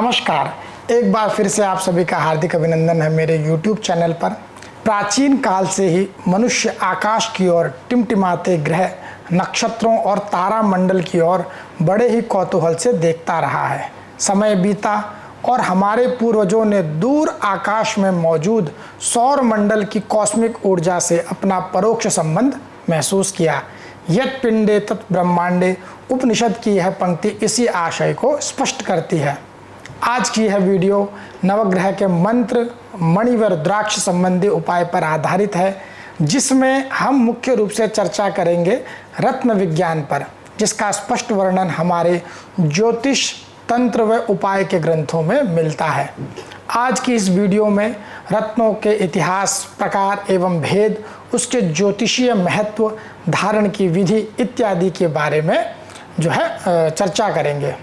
नमस्कार। एक बार फिर से आप सभी का हार्दिक अभिनंदन है मेरे YouTube चैनल पर। प्राचीन काल से ही मनुष्य आकाश की ओर टिमटिमाते ग्रह, नक्षत्रों और तारामंडल की ओर बड़े ही कौतूहल से देखता रहा है। समय बीता और हमारे पूर्वजों ने दूर आकाश में मौजूद सौर मंडल की कॉस्मिक ऊर्जा से अपना परोक्ष संबंध महसूस किया। यत् पिंडे तत् ब्रह्मांडे उपनिषद की यह पंक्ति इसी आशय को स्पष्ट करती है। आज की यह वीडियो नवग्रह के मंत्र, मणि व रुद्राक्ष संबंधी उपाय पर आधारित है, जिसमें हम मुख्य रूप से चर्चा करेंगे रत्न विज्ञान पर, जिसका स्पष्ट वर्णन हमारे ज्योतिष, तंत्र व उपाय के ग्रंथों में मिलता है। आज की इस वीडियो में रत्नों के इतिहास, प्रकार एवं भेद, उसके ज्योतिषीय महत्व, धारण की विधि इत्यादि के बारे में चर्चा करेंगे।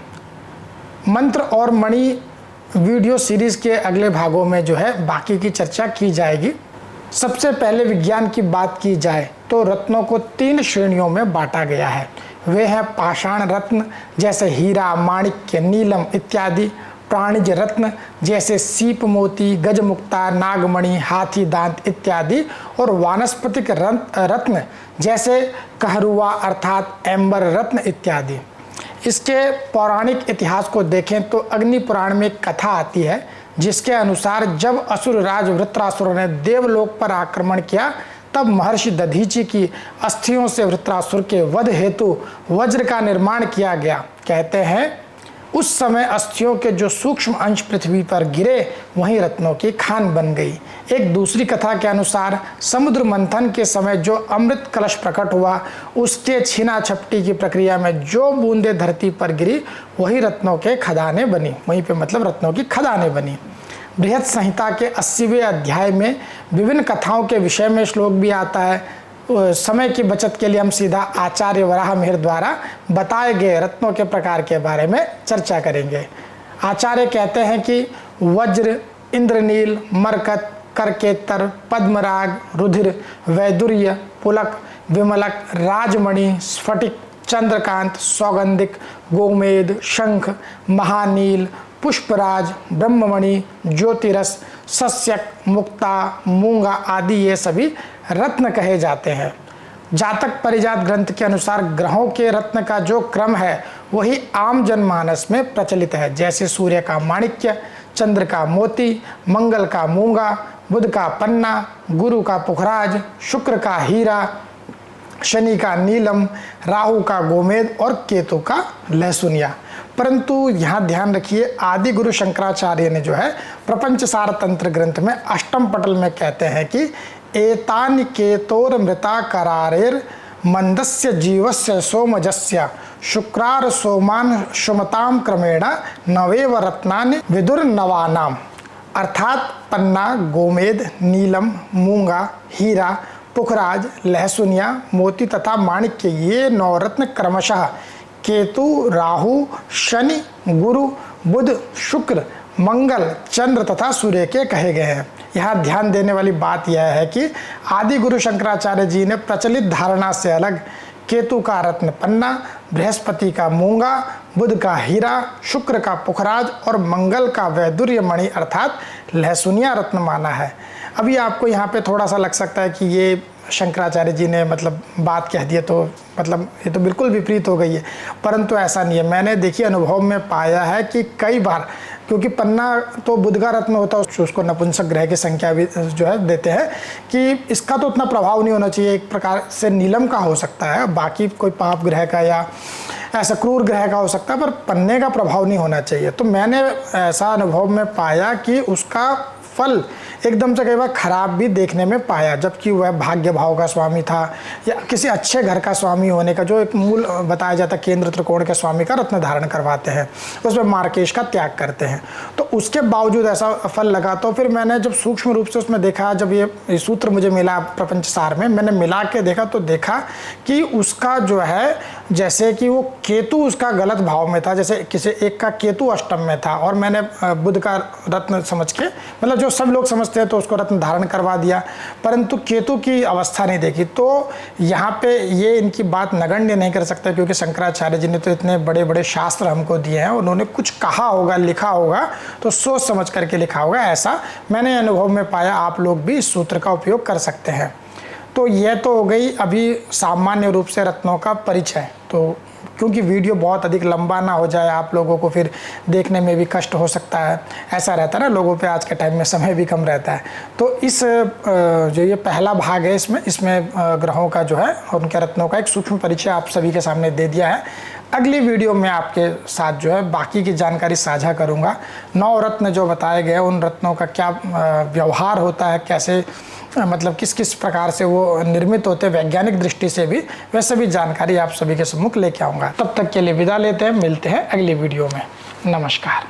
मंत्र और मणि वीडियो सीरीज के अगले भागों में बाकी की चर्चा की जाएगी। सबसे पहले विज्ञान की बात की जाए तो रत्नों को 3 श्रेणियों में बांटा गया है। वे हैं पाषाण रत्न जैसे हीरा, माणिक्य, नीलम इत्यादि, प्राणिज रत्न जैसे सीप मोती, गजमुक्ता, नागमणि, हाथी दांत इत्यादि, और वानस्पतिक रत्न जैसे कहरुआ अर्थात एम्बर रत्न इत्यादि। इसके पौराणिक इतिहास को देखें तो अग्नि पुराण में एक कथा आती है, जिसके अनुसार जब असुरराज वृत्रासुर ने देवलोक पर आक्रमण किया, तब महर्षि दधीचि की अस्थियों से वृत्रासुर के वध हेतु वज्र का निर्माण किया गया। कहते हैं उस समय अस्थियों के जो सूक्ष्म अंश पृथ्वी पर गिरे, वहीं रत्नों की खान बन गई। एक दूसरी कथा के अनुसार समुद्र मंथन के समय जो अमृत कलश प्रकट हुआ, उसके छीना झपटी की प्रक्रिया में जो बूंदे धरती पर गिरी, वही रत्नों के खदानें बनी। वहीं पे मतलब रत्नों की खदानें बनी। बृहत संहिता के 80वें अध्याय में विभिन्न कथाओं के विषय में श्लोक भी आता है। समय की बचत के लिए हम सीधा आचार्य वराह मिहिर द्वारा बताए गए रत्नों के प्रकार के बारे में चर्चा करेंगे। आचार्य कहते हैं कि वज्र, इंद्रनील, मरकत, करकेतर, पद्मराग, रुधिर, वैदुर्य, पुलक, विमलक, राजमणि, स्फटिक, चंद्रकांत, सौगंधिक, गोमेद, शंख, महानील, पुष्पराज, ब्रह्ममणि, ज्योतिरस, सस्यक, मुक्ता, मूंगा आदि ये सभी रत्न कहे जाते हैं। जातक परिजात ग्रंथ के अनुसार ग्रहों के रत्न का जो क्रम है वही आम जनमानस में प्रचलित है। जैसे सूर्य का माणिक्य, चंद्र का मोती, मंगल का मूंगा, बुध का पन्ना, गुरु का पुखराज, शुक्र का हीरा, शनि का नीलम, राहु का गोमेद और केतु का लहसुनिया। परंतु यहाँ ध्यान रखिए, आदि गुरु शंकराचार्य ने प्रपंच सार तंत्र ग्रंथ में अष्टम पटल में कहते हैं कि एतानि केतोर मृता करारेर मंदस्य जीवस्य सोमजस्य शुक्रार सोमान शुमताम क्रमेण नवेव रत्नानि विदुर नवानाम। अर्थात पन्ना, गोमेद, नीलम, मूंगा, हीरा, पुखराज, लहसुनिया, मोती तथा माणिक्य ये 9 रत्न क्रमशः केतु, राहु, शनि, गुरु, बुध, शुक्र, मंगल, चंद्र तथा सूर्य के कहे गए हैं। यहाँ ध्यान देने वाली बात यह है कि आदि गुरु शंकराचार्य जी ने प्रचलित धारणा से अलग केतु का रत्न पन्ना, बृहस्पति का मूंगा, बुध का हीरा, शुक्र का पुखराज और मंगल का वैदुर्य मणि अर्थात लहसुनिया रत्न माना है। अभी आपको यहाँ पे थोड़ा सा लग सकता है कि ये शंकराचार्य जी ने बात कह दी है, तो ये तो बिल्कुल विपरीत हो गई है, परंतु ऐसा नहीं है। मैंने देखिए अनुभव में पाया है कि कई बार, क्योंकि पन्ना तो बुध का रत्न होता है, उसको नपुंसक ग्रह की संख्या भी देते हैं कि इसका तो उतना प्रभाव नहीं होना चाहिए। एक प्रकार से नीलम का हो सकता है, बाकी कोई पाप ग्रह का या ऐसा क्रूर ग्रह का हो सकता है, पर पन्ने का प्रभाव नहीं होना चाहिए। तो मैंने ऐसा अनुभव में पाया कि उसका फल एकदम से कई बार खराब भी देखने में पाया, जबकि वह भाग्य भाव का स्वामी था या किसी अच्छे घर का स्वामी होने का जो एक मूल बताया जाता है, केंद्र त्रिकोण के स्वामी का रत्न धारण करवाते हैं, उसमें मार्केश का त्याग करते हैं, तो उसके बावजूद ऐसा फल लगा। तो फिर मैंने जब सूक्ष्म रूप से उसमें देखा, जब ये सूत्र मुझे मिला प्रपंच सार में, मैंने मिला के देखा तो देखा कि उसका जैसे कि वो केतु उसका गलत भाव में था, जैसे किसी एक का केतु अष्टम में था और मैंने बुध का रत्न समझ के, मतलब जो सब लोग समझते हैं तो उसको रत्न धारण करवा दिया, परंतु केतु की अवस्था नहीं देखी। तो यहाँ पे ये इनकी बात नगण्य नहीं कर सकते, क्योंकि शंकराचार्य जी ने तो इतने बड़े बड़े शास्त्र हमको दिए हैं, उन्होंने कुछ कहा होगा, लिखा होगा तो सोच समझ करके लिखा होगा, ऐसा मैंने अनुभव में पाया। आप लोग भी इस सूत्र का उपयोग कर सकते हैं। तो यह तो हो गई अभी सामान्य रूप से रत्नों का परिचय। तो क्योंकि वीडियो बहुत अधिक लंबा ना हो जाए, आप लोगों को फिर देखने में भी कष्ट हो सकता है, ऐसा रहता है ना, लोगों पे आज के टाइम में समय भी कम रहता है। तो इस जो ये पहला भाग है इसमें ग्रहों का जो है, उनके रत्नों का एक सूक्ष्म परिचय आप सभी के सामने दे दिया है। अगली वीडियो में आपके साथ जो है बाकी की जानकारी साझा करूंगा। 9 रत्न जो बताए गए, उन रत्नों का क्या व्यवहार होता है, कैसे मतलब किस किस प्रकार से वो निर्मित होते हैं वैज्ञानिक दृष्टि से भी, वह सभी जानकारी आप सभी के सम्मुख लेके आऊँगा। तब तक के लिए विदा लेते हैं, मिलते हैं अगली वीडियो में। नमस्कार।